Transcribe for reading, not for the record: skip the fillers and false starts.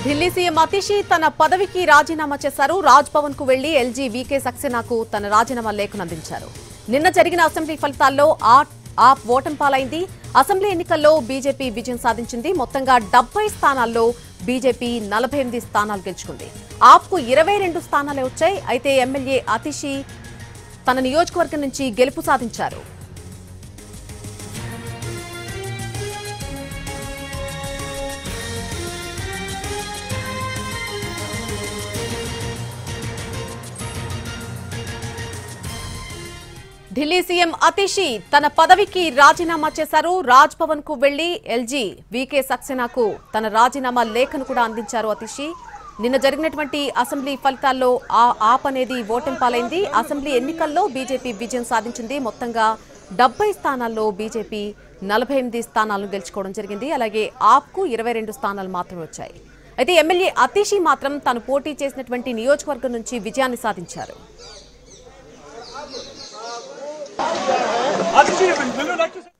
Delhi CM Atishi తన పదవికి రాజీనామా చేశారు. రాజ్ భవన్ కు వెళ్లి ఎల్జీ వీకే సక్సేనాకు తన రాజీనామా లేఖను అందించారు. నిన్న జరిగిన అసెంబ్లీ ఫలితాల్లో ఆప్ ఓటమి పాలైంది. అసెంబ్లీ ఎన్నికల్లో బీజేపీ విజయం సాధించింది. మొత్తంగా 70 స్థానాల్లో బీజేపీ 48 స్థానాలు గెలుచుకుంది. ఆప్ కు 22 స్థానాలే వచ్చాయి. అయితే ఎమ్మెల్యే అతిషి తన నియోజకవర్గం నుంచి గెలుపు సాధించారు. ఢిల్లీ సీఎం అతిషి తన పదవికి రాజీనామా చేశారు. రాజ్ భవన్ కు వెళ్లి ఎల్జీ వీకే సక్సేనాకు తన రాజీనామా లేఖను కూడా అందించారు. అతిషి నిన్న జరిగినటువంటి అసెంబ్లీ ఫలితాల్లో ఆప్ అనేది ఓటమి పాలైంది. అసెంబ్లీ ఎన్నికల్లో బీజేపీ విజయం సాధించింది. మొత్తంగా 70 స్థానాల్లో బీజేపీ 48 స్థానాలను గెలుచుకోవడం జరిగింది. అలాగే ఆప్ కు 22 స్థానాలు మాత్రమే వచ్చాయి. అయితే ఎమ్మెల్యే అతిషి మాత్రం తాను పోటీ చేసినటువంటి నియోజకవర్గం నుంచి విజయాన్ని సాధించారు. Hadi şimdi,